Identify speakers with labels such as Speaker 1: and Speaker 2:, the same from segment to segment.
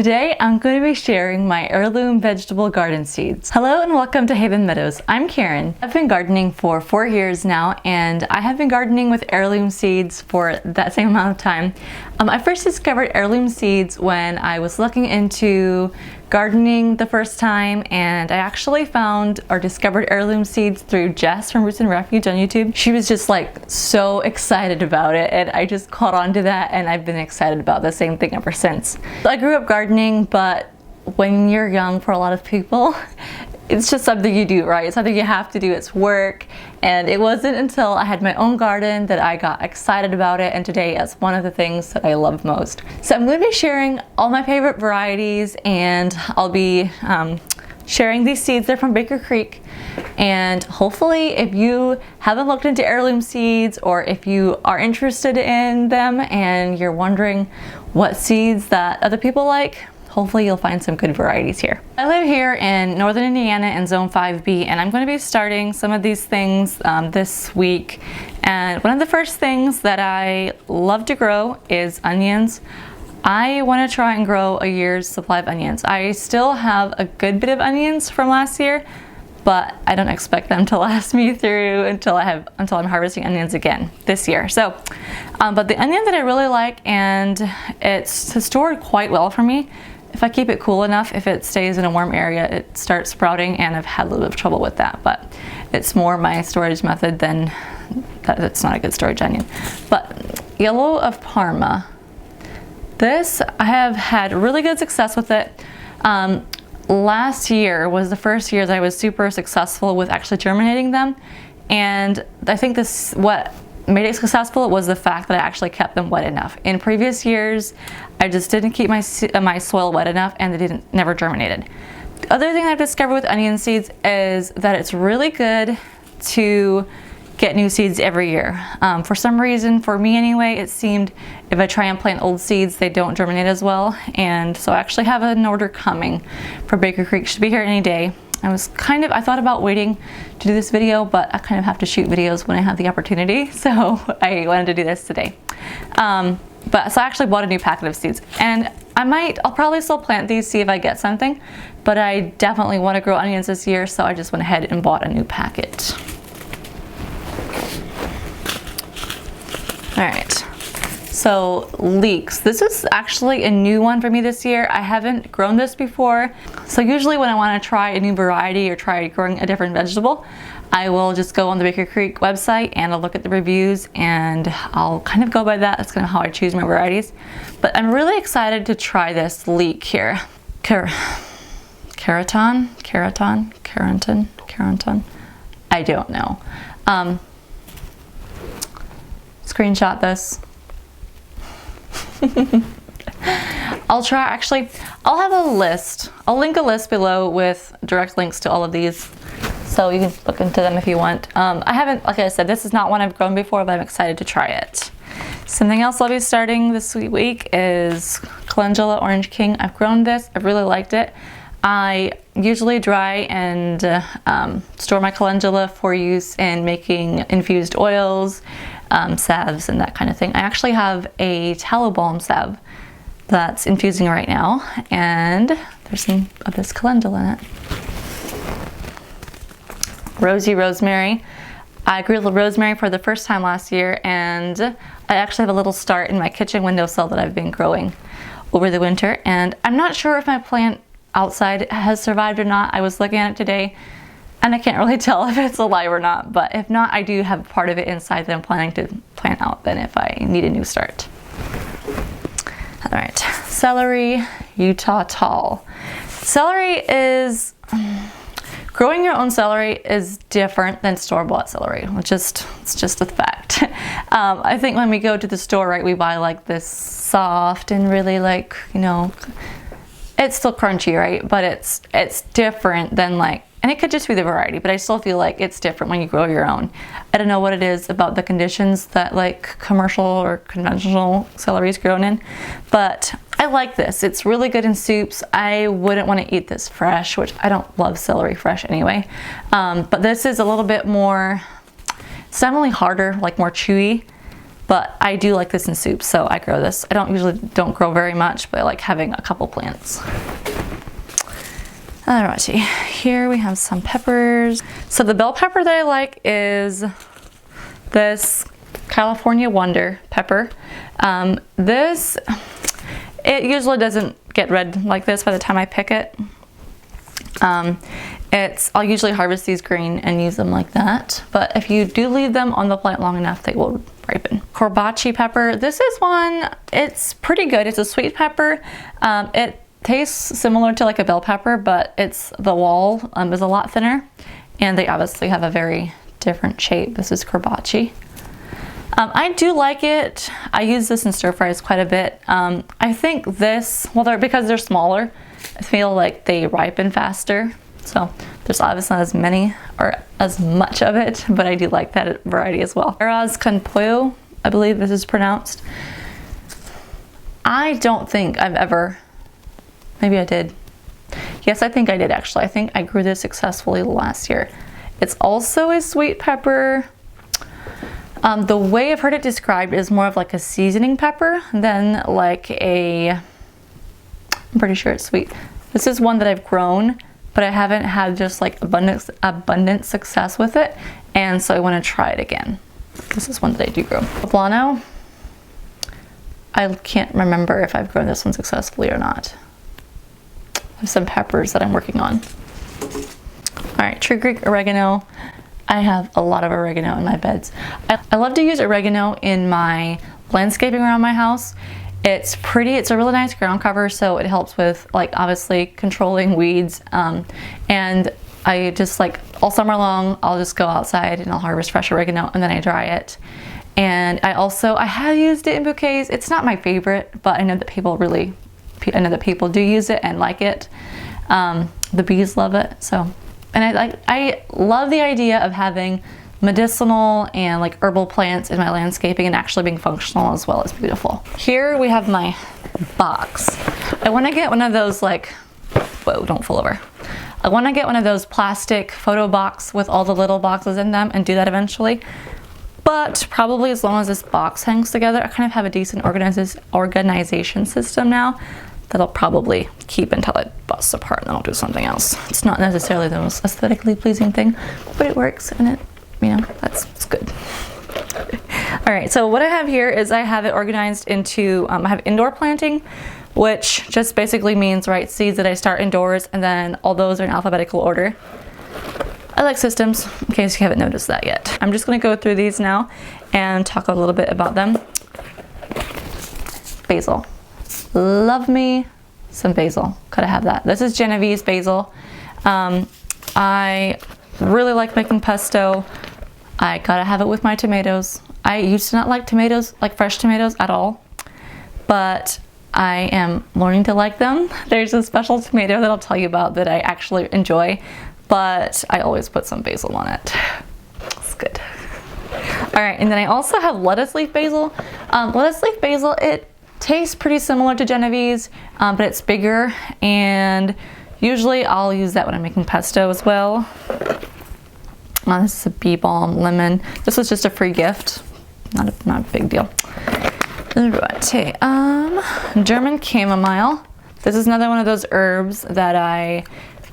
Speaker 1: Today I'm going to be sharing my heirloom vegetable garden seeds. Hello and welcome to Haven Meadows. I'm Karen. I've been gardening for 4 years now, and I have been gardening with heirloom seeds for that same amount of time. I first discovered heirloom seeds when I was looking into gardening the first time, and I actually found or discovered heirloom seeds through Jess from Roots and Refuge on YouTube. She was just like so excited about it, and I just caught on to that, and I've been excited about the same thing ever since. I grew up gardening, but when you're young, for a lot of people, it's just something you do, right? It's something you have to do, it's work. And it wasn't until I had my own garden that I got excited about it, and today it's one of the things that I love most. So I'm going to be sharing all my favorite varieties, and I'll be sharing these seeds. They're from Baker Creek, and hopefully if you haven't looked into heirloom seeds, or if you are interested in them and you're wondering what seeds that other people like, hopefully you'll find some good varieties here. I live here in northern Indiana in Zone 5B, and I'm going to be starting some of these things this week. And one of the first things that I love to grow is onions. I want to try and grow a year's supply of onions. I still have a good bit of onions from last year, but I don't expect them to last me through until I'm harvesting onions again this year. So, but the onion that I really like, and it's stored quite well for me. If I keep it cool enough, if it stays in a warm area, it starts sprouting, and I've had a little bit of trouble with that, but it's more my storage method than that. It's not a good storage onion. But Yellow of Parma, this, I have had really good success with it. Last year was the first year that I was super successful with actually germinating them, and I think what made it successful was the fact that I actually kept them wet enough. In previous years, I just didn't keep my soil wet enough, and they never germinated. The other thing I've discovered with onion seeds is that it's really good to get new seeds every year. For some reason, for me anyway, it seemed if I try and plant old seeds, they don't germinate as well. And so I actually have an order coming for Baker Creek. Should be here any day. I thought about waiting to do this video, but I kind of have to shoot videos when I have the opportunity. So I wanted to do this today. So I actually bought a new packet of seeds, and I'll probably still plant these, see if I get something, but I definitely want to grow onions this year. So I just went ahead and bought a new packet. All right. So leeks, this is actually a new one for me this year. I haven't grown this before. So usually when I want to try a new variety or try growing a different vegetable, I will just go on the Baker Creek website and I'll look at the reviews, and I'll kind of go by that. That's kind of how I choose my varieties. But I'm really excited to try this leek here. Keraton? I don't know. Screenshot this. I'll have a list. I'll link a list below with direct links to all of these, so you can look into them if you want. I haven't, like I said, this is not one I've grown before, but I'm excited to try it. Something else I'll be starting this week is Calendula Orange King. I've grown this, I've really liked it. I usually dry and store my calendula for use in making infused oils, salves, and that kind of thing. I actually have a tallow balm salve that's infusing right now, and there's some of this calendula in it. Rosy rosemary. I grew the rosemary for the first time last year, and I actually have a little start in my kitchen windowsill that I've been growing over the winter, and I'm not sure if my plant outside has survived or not. I was looking at it today, and I can't really tell if it's alive or not, but if not, I do have part of it inside that I'm planning to plant out then if I need a new start. All right, celery, Utah Tall. Celery is, growing your own celery is different than store-bought celery, it's just a fact. I think when we go to the store, right, we buy like this soft and really like, you know, it's still crunchy, right? But it's different than like, and it could just be the variety, but I still feel like it's different when you grow your own. I don't know what it is about the conditions that like commercial or conventional celery is grown in, but I like this. It's really good in soups. I wouldn't want to eat this fresh, which I don't love celery fresh anyway. But this is a little bit more, it's definitely harder, like more chewy but I do like this in soup, so I grow this. I don't grow very much, but I like having a couple plants. Alrighty, here we have some peppers. So the bell pepper that I like is this California Wonder pepper. It usually doesn't get red like this by the time I pick it. I'll usually harvest these green and use them like that, but if you do leave them on the plant long enough, they will ripen. Corbachi pepper, this is one, it's pretty good. It's a sweet pepper. It tastes similar to like a bell pepper, but the wall is a lot thinner, and they obviously have a very different shape. This is corbachi. I do like it. I use this in stir fries quite a bit. I think this, because they're smaller, I feel like they ripen faster. So there's obviously not as many or as much of it, but I do like that variety as well. Arroz con pollo, I believe this is pronounced. I don't think I've ever, maybe I did. Yes, I think I did actually. I think I grew this successfully last year. It's also a sweet pepper. The way I've heard it described is more of like a seasoning pepper than like I'm pretty sure it's sweet. This is one that I've grown, but I haven't had just like abundant success with it, and so I want to try it again. This is one that I do grow. Poblano, I can't remember if I've grown this one successfully or not. I have some peppers that I'm working on. All right, Tree Creek oregano. I have a lot of oregano in my beds. I love to use oregano in my landscaping around my house. It's pretty, it's a really nice ground cover, so it helps with like obviously controlling weeds. And I just like all summer long, I'll just go outside and I'll harvest fresh oregano and then I dry it. And I have used it in bouquets. It's not my favorite, but I know that people do use it and like it. The bees love it, so. And I love the idea of having medicinal and like herbal plants in my landscaping and actually being functional as well as beautiful. Here we have my box. I want to get one of those like, whoa, don't fall over. I want to get one of those plastic photo box with all the little boxes in them and do that eventually. But probably as long as this box hangs together, I kind of have a decent organization system now that'll probably keep until it busts apart, and then I'll do something else. It's not necessarily the most aesthetically pleasing thing, but it works, and it's good. All right, so what I have here is I have it organized into, I have indoor planting, which just basically means, right, seeds that I start indoors, and then all those are in alphabetical order. I like systems, in case you haven't noticed that yet. I'm just gonna go through these now and talk a little bit about them. Basil. Love me some basil. Gotta have that. This is Genovese basil. I really like making pesto. I gotta have it with my tomatoes. I used to not like tomatoes, like fresh tomatoes at all, but I am learning to like them. There's a special tomato that I'll tell you about that I actually enjoy, but I always put some basil on it. It's good. All right, and then I also have lettuce leaf basil. Lettuce leaf basil, it tastes pretty similar to Genovese, but it's bigger, and usually I'll use that when I'm making pesto as well. This is a bee balm lemon. This was just a free gift, not a big deal. Right, German chamomile. This is another one of those herbs that I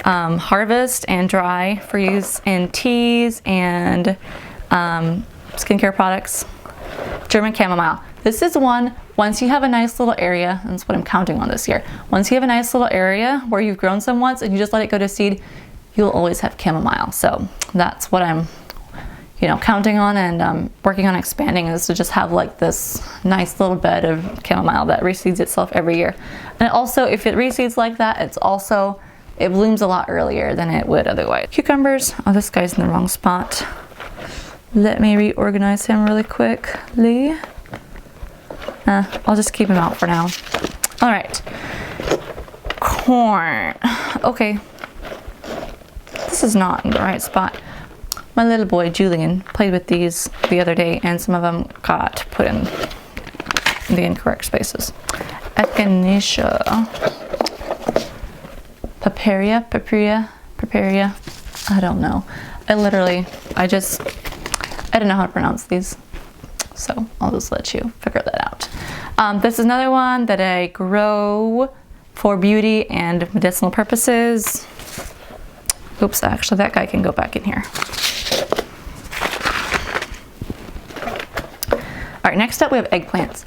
Speaker 1: harvest and dry for use in teas and skincare products. German chamomile. This is one, once you have a nice little area, and that's what I'm counting on this year. Once you have a nice little area where you've grown some once and you just let it go to seed, you'll always have chamomile. So that's what I'm, counting on and working on expanding, is to just have like this nice little bed of chamomile that reseeds itself every year. And also, if it reseeds like that, it blooms a lot earlier than it would otherwise. Cucumbers. Oh, this guy's in the wrong spot. Let me reorganize him really quickly. I'll just keep him out for now. All right. Corn. Okay. This is not in the right spot. My little boy Julian played with these the other day, and some of them got put in the incorrect spaces. Echinacea. Paparia. I don't know. I don't know how to pronounce these. So I'll just let you figure that out. This is another one that I grow for beauty and medicinal purposes. Oops, actually that guy can go back in here. All right, next up we have eggplants.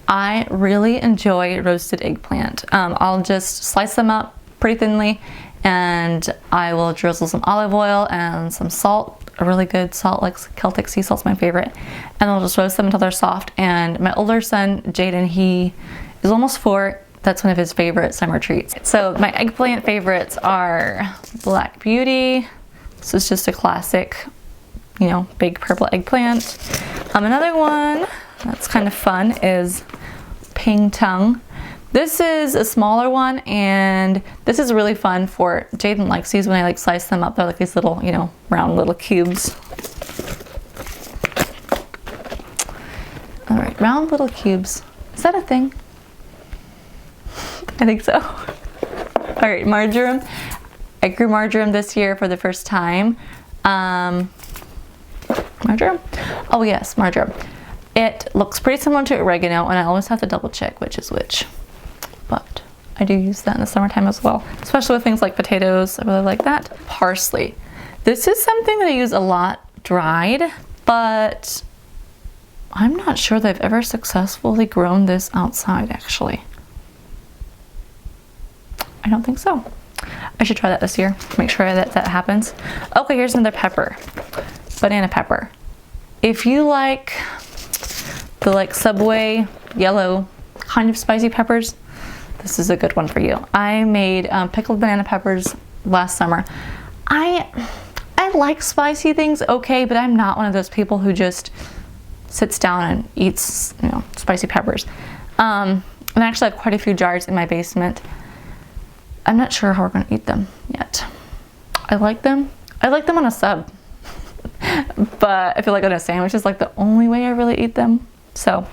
Speaker 1: I really enjoy roasted eggplant. I'll just slice them up pretty thinly and I will drizzle some olive oil and some salt, a really good salt, like Celtic sea salt's my favorite. And I'll just roast them until they're soft. And my older son, Jaden, he is almost 4. That's one of his favorite summer treats. So my eggplant favorites are Black Beauty. This is just a classic, you know, big purple eggplant. Another one that's kind of fun is Ping Tongue. This is a smaller one, and this is really fun for Jaden likes these when I like slice them up. They're like these little, you know, round little cubes. All right, round little cubes. Is that a thing? I think so. All right, marjoram. I grew marjoram this year for the first time. Marjoram? Oh yes, marjoram. It looks pretty similar to oregano, and I always have to double check which is which. But I do use that in the summertime as well, especially with things like potatoes. I really like that. Parsley. This is something that I use a lot dried, but I'm not sure that I've ever successfully grown this outside actually. I don't think so. I should try that this year, make sure that that happens. Okay, here's another pepper, banana pepper. If you like the like Subway yellow kind of spicy peppers, this is a good one for you. I made pickled banana peppers last summer. I like spicy things, okay, but I'm not one of those people who just sits down and eats, you know, spicy peppers. And I actually have quite a few jars in my basement. I'm not sure how we're gonna eat them yet. I like them on a sub, but I feel like on a sandwich is like the only way I really eat them. So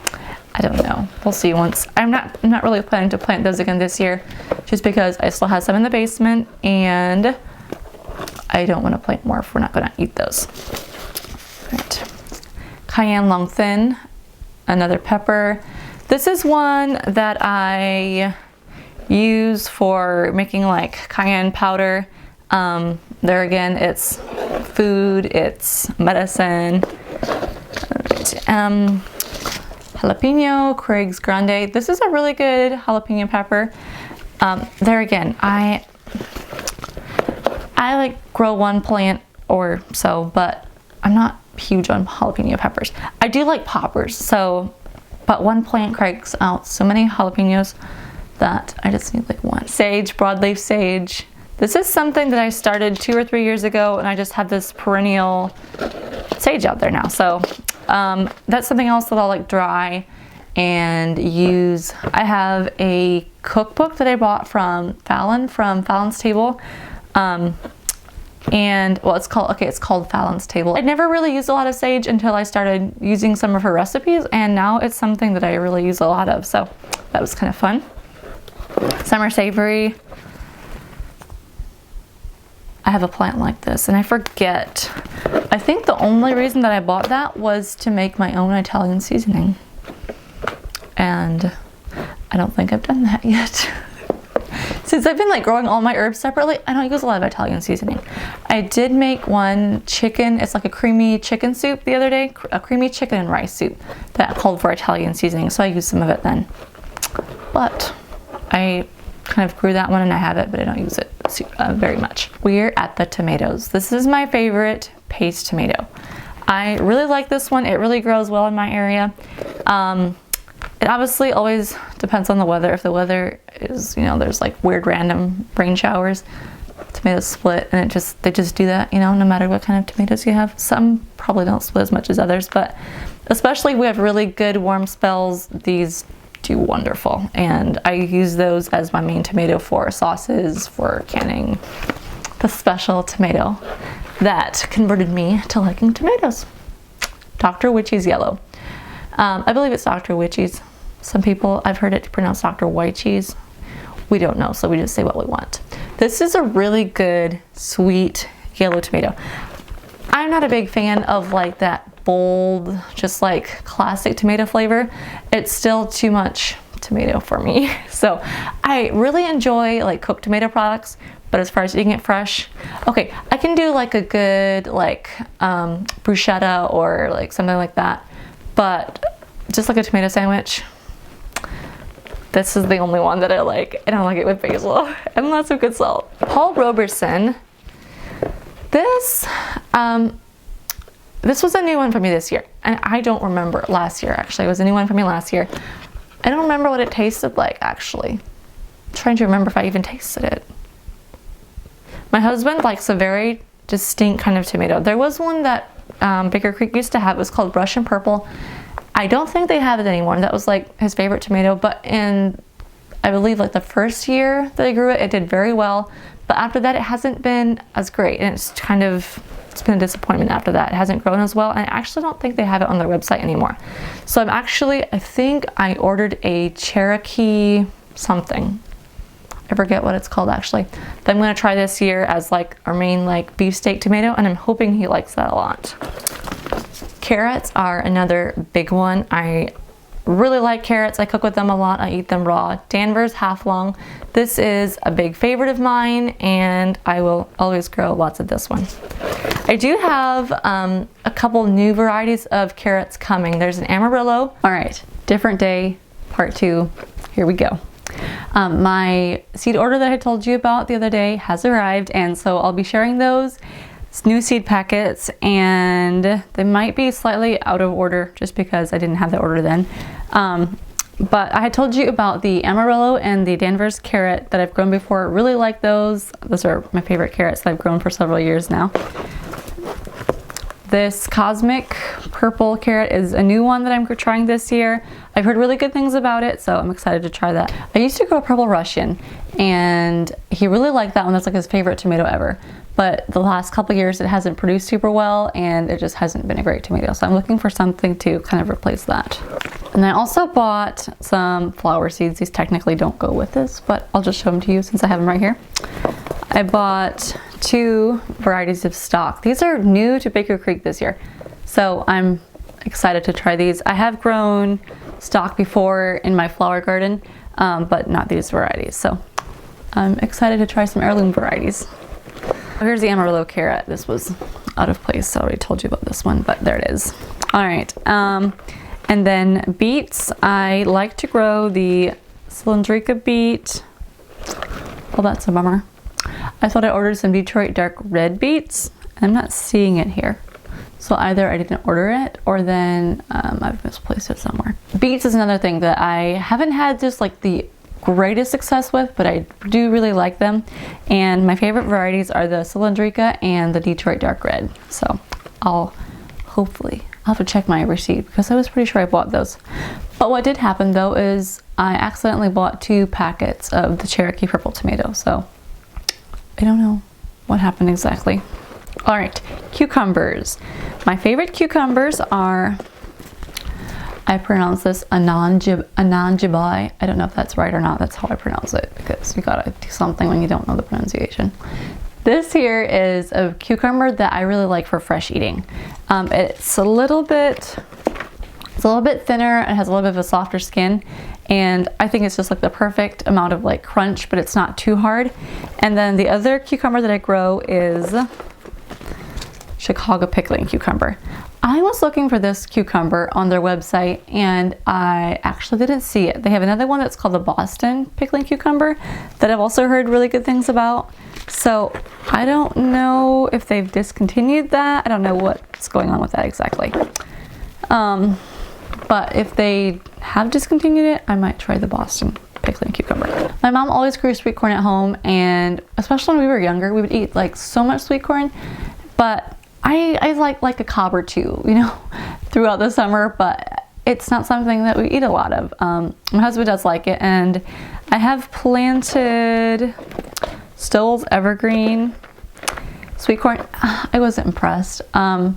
Speaker 1: I don't know, we'll see once. I'm not really planning to plant those again this year, just because I still have some in the basement and I don't want to plant more if we're not gonna eat those. Right. Cayenne long thin, another pepper. This is one that I use for making like cayenne powder. There again, it's food, it's medicine. Right. Jalapeno, Craig's Grande. This is a really good jalapeno pepper. There again, I like grow one plant or so, but I'm not huge on jalapeno peppers. I do like poppers, but one plant cranks out so many jalapenos that I just need like one. Sage, broadleaf sage. This is something that I started 2 or 3 years ago, and I just have this perennial sage out there now. So that's something else that I'll like dry and use. I have a cookbook that I bought from Fallon, from Fallon's Table. And well, it's called Fallon's Table. I never really used a lot of sage until I started using some of her recipes, and now it's something that I really use a lot of. So that was kind of fun. Summer savory. I have a plant like this, and I forget. I think the only reason that I bought that was to make my own Italian seasoning. And I don't think I've done that yet. Since I've been like growing all my herbs separately, I don't use a lot of Italian seasoning. I did make one chicken, it's like a creamy chicken soup the other day, a creamy chicken and rice soup that called for Italian seasoning, so I used some of it then. But I kind of grew that one and I have it, but I don't use it very much. We're at the tomatoes. This is my favorite paste tomato. I really like this one. It really grows well in my area. It obviously always depends on the weather. If the weather is, you know, there's like weird random rain showers, tomatoes split, and they just do that, you know, no matter what kind of tomatoes you have. Some probably don't split as much as others, but especially if we have really good warm spells, these do wonderful. And I use those as my main tomato for sauces, for canning. The special tomato that converted me to liking tomatoes. Dr. Witchy's yellow. I believe it's Dr. Witchy's. Some people, I've heard it pronounced Dr. White Cheese. We don't know, so we just say what we want. This is a really good, sweet yellow tomato. I'm not a big fan of like that bold, just like classic tomato flavor, it's still too much tomato for me. So I really enjoy like cooked tomato products, but as far as eating it fresh, okay, I can do like a good like bruschetta or like something like that, but just like a tomato sandwich, this is the only one that I like. I don't like it with basil and lots of good salt. Paul Robeson. This was a new one for me this year, and I don't remember last year. Actually, it was a new one for me last year. I don't remember what it tasted like, actually. I'm trying to remember if I even tasted it. My husband likes a very distinct kind of tomato. There was one that Baker Creek used to have. It was called Russian Purple. I don't think they have it anymore. That was like his favorite tomato, but in, I believe, like the first year that I grew it, it did very well. But after that, it hasn't been as great, and it's been a disappointment after that. It hasn't grown as well, and I actually don't think they have it on their website anymore. So I think I ordered a Cherokee something. I forget what it's called actually. That I'm gonna try this year as like our main like beefsteak tomato, and I'm hoping he likes that a lot. Carrots are another big one. I really like carrots. I cook with them a lot. I eat them raw. Danvers half long. This is a big favorite of mine, and I will always grow lots of this one. I do have a couple new varieties of carrots coming. There's an Amarillo. All right, different day, part 2. Here we go. My seed order that I told you about the other day has arrived, and so I'll be sharing those new seed packets, and they might be slightly out of order just because I didn't have the order then. But I had told you about the Amarillo and the Danvers carrot that I've grown before. Really like those. Those are my favorite carrots that I've grown for several years now. This Cosmic Purple carrot is a new one that I'm trying this year. I've heard really good things about it, so I'm excited to try that. I used to grow Purple Russian, and he really liked that one. That's like his favorite tomato ever. But the last couple years it hasn't produced super well, and it just hasn't been a great tomato. So I'm looking for something to kind of replace that. And I also bought some flower seeds. These technically don't go with this, but I'll just show them to you since I have them right here. I bought 2 varieties of stock. These are new to Baker Creek this year, so I'm excited to try these. I have grown stock before in my flower garden, but not these varieties. So I'm excited to try some heirloom varieties. Here's the Amarillo carrot. This was out of place. I already told you about this one, but there it is. All right, and then beets. I like to grow the cylindrica beet. Well, that's a bummer. I thought I ordered some Detroit dark red beets. I'm not seeing it here. So either I didn't order it, or then I've misplaced it somewhere. Beets is another thing that I haven't had just like the greatest success with, but I do really like them. And my favorite varieties are the cylindrica and the Detroit dark red. So I'll have to check my receipt because I was pretty sure I bought those. But what did happen though is I accidentally bought 2 packets of the Cherokee purple tomato. So I don't know what happened exactly. All right, cucumbers. My favorite cucumbers are, I pronounce this Ananjibai. I don't know if that's right or not. That's how I pronounce it, because you gotta do something when you don't know the pronunciation. This here is a cucumber that I really like for fresh eating. It's a little bit thinner. It has a little bit of a softer skin, and I think it's just like the perfect amount of like crunch, but it's not too hard. And then the other cucumber that I grow is Chicago pickling cucumber. I was looking for this cucumber on their website, and I actually didn't see it. They have another one that's called the Boston pickling cucumber that I've also heard really good things about. So I don't know if they've discontinued that. I don't know what's going on with that exactly. But if they have discontinued it, I might try the Boston pickling cucumber. My mom always grew sweet corn at home, and especially when we were younger, we would eat like so much sweet corn, but I like a cob or 2, you know, throughout the summer, but it's not something that we eat a lot of. My husband does like it, and I have planted Stoll's Evergreen sweet corn. I wasn't impressed. I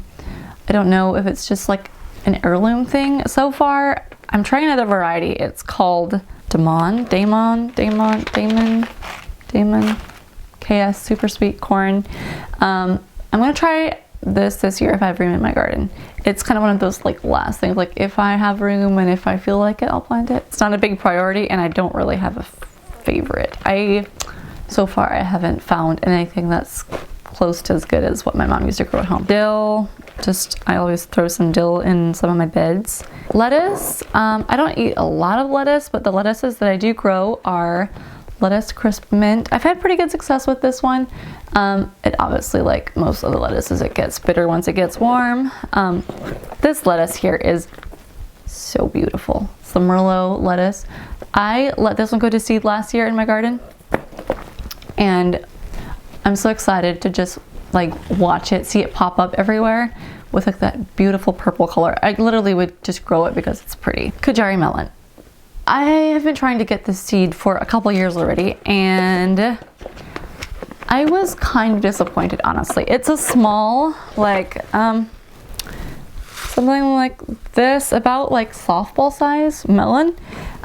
Speaker 1: don't know if it's just like an heirloom thing so far. I'm trying another variety. It's called Damon KS super sweet corn. I'm gonna try this year if I have room in my garden. It's kind of one of those like last things, like if I have room and if I feel like it, I'll plant it. It's not a big priority and I don't really have a favorite. So far I haven't found anything that's close to as good as what my mom used to grow at home. Dill, I always throw some dill in some of my beds. Lettuce, I don't eat a lot of lettuce, but the lettuces that I do grow are lettuce crisp mint. I've had pretty good success with this one. It obviously, like most of the lettuces, it gets bitter once it gets warm. This lettuce here is so beautiful. It's the Merlot lettuce. I let this one go to seed last year in my garden, and I'm so excited to just like watch it, see it pop up everywhere with like that beautiful purple color. I literally would just grow it because it's pretty. Kajari melon. I have been trying to get this seed for a couple years already, and I was kind of disappointed, honestly. It's a small, like, something like this, about like softball size melon.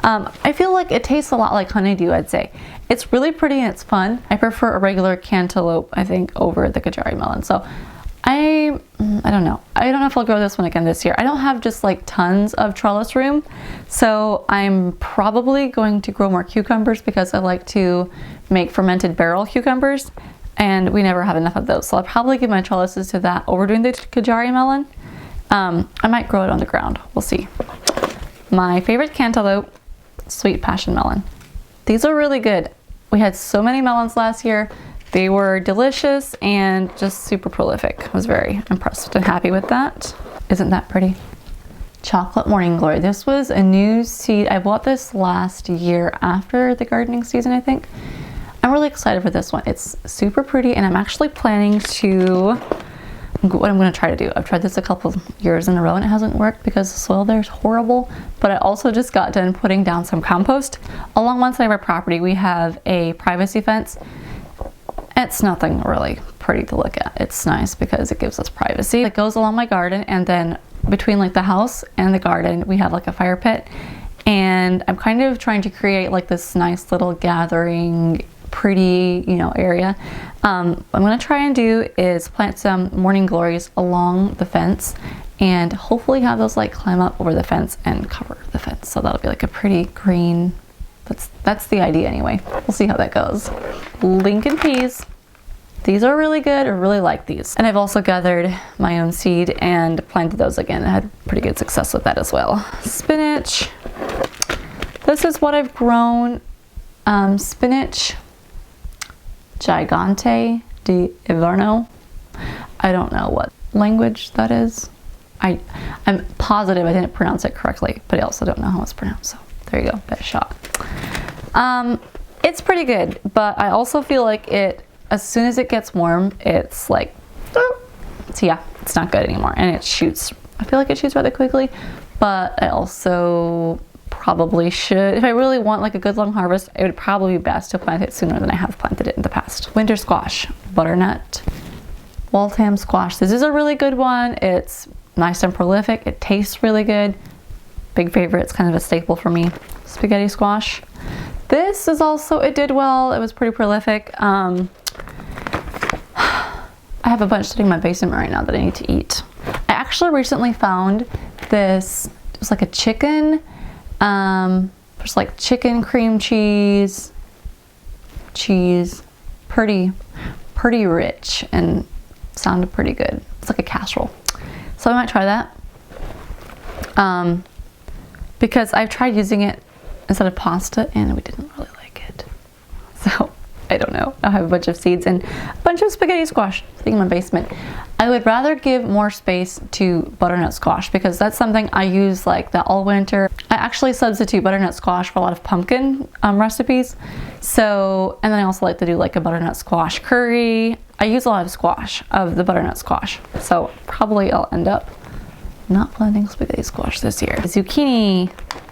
Speaker 1: I feel like it tastes a lot like honeydew, I'd say. It's really pretty and it's fun. I prefer a regular cantaloupe, I think, over the Kajari melon. So I don't know. I don't know if I'll grow this one again this year. I don't have just like tons of trellis room. So I'm probably going to grow more cucumbers because I like to make fermented barrel cucumbers, and we never have enough of those. So I'll probably give my trellises to that over doing the Kajari melon. I might grow it on the ground. We'll see. My favorite cantaloupe, sweet passion melon. These are really good. We had so many melons last year. They were delicious and just super prolific. I was very impressed and happy with that. Isn't that pretty? Chocolate Morning Glory. This was a new seed. I bought this last year after the gardening season, I think. I'm really excited for this one. It's super pretty, and I'm actually planning to, what I'm gonna try to do. I've tried this a couple of years in a row and it hasn't worked because the soil there is horrible. But I also just got done putting down some compost. Along one side of our property, we have a privacy fence. It's nothing really pretty to look at. It's nice because it gives us privacy. It goes along my garden, and then between like the house and the garden, we have like a fire pit. And I'm kind of trying to create like this nice little gathering, pretty, you know, area. What I'm gonna try and do is plant some morning glories along the fence and hopefully have those like climb up over the fence and cover the fence. So that'll be like a pretty green, that's the idea anyway. We'll see how that goes. Lincoln peas. These are really good. I really like these. And I've also gathered my own seed and planted those again. I had pretty good success with that as well. Spinach. This is what I've grown. Spinach Gigante di Inverno. I don't know what language that is. I'm positive I didn't pronounce it correctly, but I also don't know how it's pronounced. So there you go, best shot. It's pretty good, but I also feel like as soon as it gets warm, it's like, so yeah, it's not good anymore. And it shoots, I feel like it shoots rather quickly, but I also probably should, if I really want like a good long harvest, it would probably be best to plant it sooner than I have planted it in the past. Winter squash, butternut, Waltham squash. This is a really good one. It's nice and prolific. It tastes really good. Big favorite. It's kind of a staple for me. Spaghetti squash. This is also, it did well. It was pretty prolific. I have a bunch sitting in my basement right now that I need to eat. I actually recently found this, it was like a chicken, there's like chicken cream cheese, pretty rich and sounded pretty good. It's like a casserole. So I might try that. Because I've tried using it instead of pasta and we didn't really like it. So I don't know. I have a bunch of seeds and a bunch of spaghetti squash sitting in my basement. I would rather give more space to butternut squash because that's something I use like that all winter. I actually substitute butternut squash for a lot of pumpkin recipes. So, and then I also like to do like a butternut squash curry. I use a lot of squash, of the butternut squash. So probably I'll end up not planting spaghetti squash this year. Zucchini,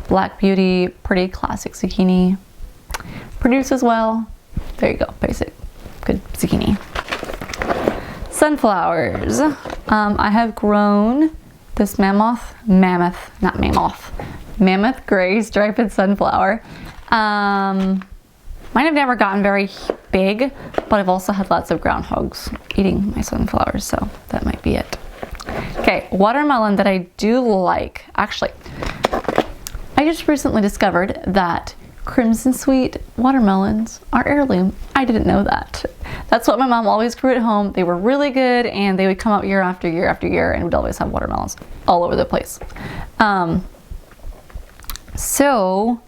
Speaker 1: Black Beauty, pretty classic zucchini. Produces well. There you go, basic, good zucchini. Sunflowers. I have grown this mammoth gray striped sunflower. Mine have never gotten very big, but I've also had lots of groundhogs eating my sunflowers, so that might be it. Okay, watermelon that I do like. Actually, I just recently discovered that Crimson Sweet watermelons are heirloom. I didn't know that. That's what my mom always grew at home. They were really good, and they would come up year after year after year, and we'd always have watermelons all over the place. So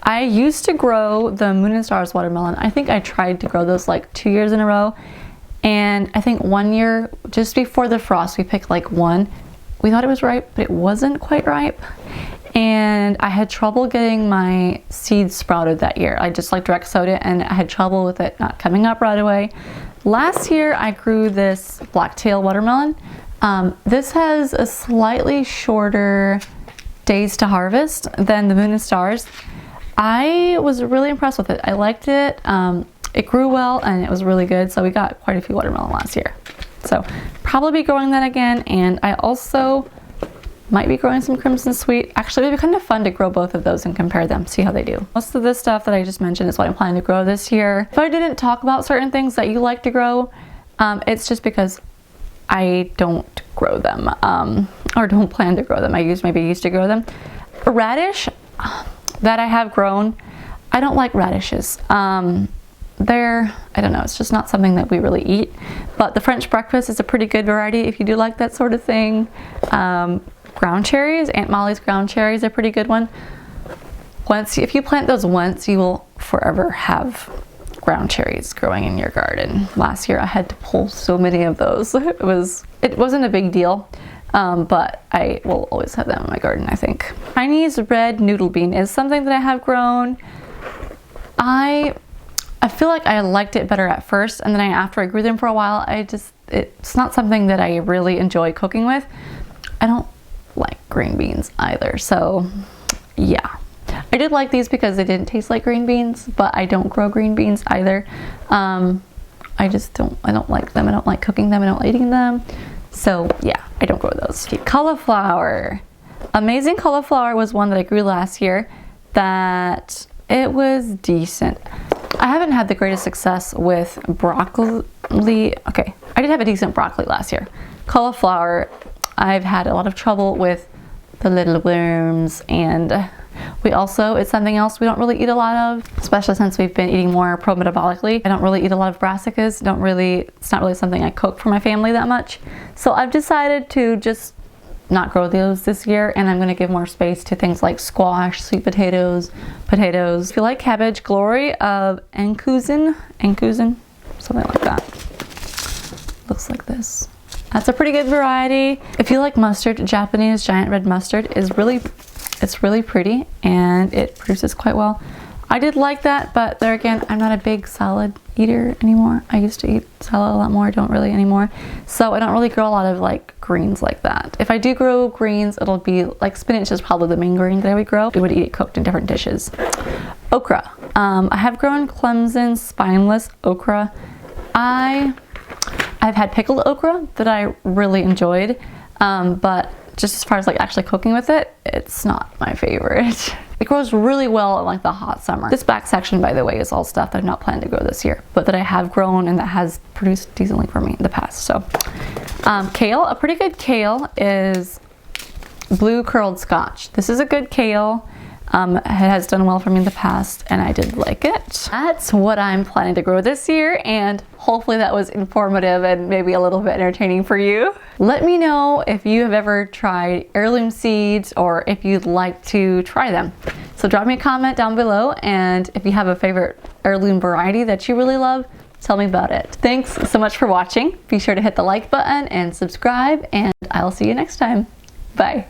Speaker 1: I used to grow the Moon and Stars watermelon. I think I tried to grow those like 2 years in a row. And I think one year, just before the frost, we picked like one. We thought it was ripe, but it wasn't quite ripe. And I had trouble getting my seeds sprouted that year. I just like direct sowed it, and I had trouble with it not coming up right away. Last year I grew this blacktail watermelon. This has a slightly shorter days to harvest than the Moon and Stars. I was really impressed with it. I liked it. It grew well and it was really good. So we got quite a few watermelon last year. So probably be growing that again. And I also might be growing some Crimson Sweet. Actually, it'd be kind of fun to grow both of those and compare them, see how they do. Most of this stuff that I just mentioned is what I'm planning to grow this year. If I didn't talk about certain things that you like to grow, it's just because I don't grow them, or don't plan to grow them. Maybe used to grow them. Radish that I have grown, I don't like radishes. I don't know, it's just not something that we really eat. But the French breakfast is a pretty good variety if you do like that sort of thing. Ground cherries, Aunt Molly's ground cherries are a pretty good one. If you plant those once, you will forever have ground cherries growing in your garden. Last year I had to pull so many of those. It wasn't a big deal, but I will always have them in my garden, I think. Chinese red noodle bean is something that I have grown. I feel like I liked it better at first, and then after I grew them for a while, it's not something that I really enjoy cooking with. I don't like green beans either, so yeah. I did like these because they didn't taste like green beans, but I don't grow green beans either. I don't like them. I don't like cooking them. I don't like eating them. So yeah, I don't grow those. Okay, cauliflower. Amazing cauliflower was one that I grew last year that it was decent. I haven't had the greatest success with broccoli. Okay, I did have a decent broccoli last year. Cauliflower, I've had a lot of trouble with the little worms, and it's something else we don't really eat a lot of, especially since we've been eating more pro-metabolically. I don't really eat a lot of brassicas. It's not really something I cook for my family that much. So I've decided to just not grow those this year, and I'm going to give more space to things like squash, sweet potatoes. If you like cabbage, Glory of Enkhuizen, something like that. Looks like this. That's a pretty good variety. If you like mustard, Japanese giant red mustard it's really pretty and it produces quite well. I did like that, but there again, I'm not a big salad eater anymore. I used to eat salad a lot more, I don't really anymore. So I don't really grow a lot of like greens like that. If I do grow greens, it'll be like spinach is probably the main green that I would grow. We would eat it cooked in different dishes. Okra. I have grown Clemson spineless okra. I've had pickled okra that I really enjoyed, but just as far as like actually cooking with it, it's not my favorite. It grows really well in like the hot summer. This back section, by the way, is all stuff that I'm not planning to grow this year, but that I have grown and that has produced decently for me in the past. So kale, a pretty good kale is blue curled Scotch. This is a good kale. It has done well for me in the past, and I did like it. That's what I'm planning to grow this year, and hopefully that was informative and maybe a little bit entertaining for you. Let me know if you have ever tried heirloom seeds or if you'd like to try them. So drop me a comment down below, and if you have a favorite heirloom variety that you really love, tell me about it. Thanks so much for watching. Be sure to hit the like button and subscribe, and I'll see you next time. Bye.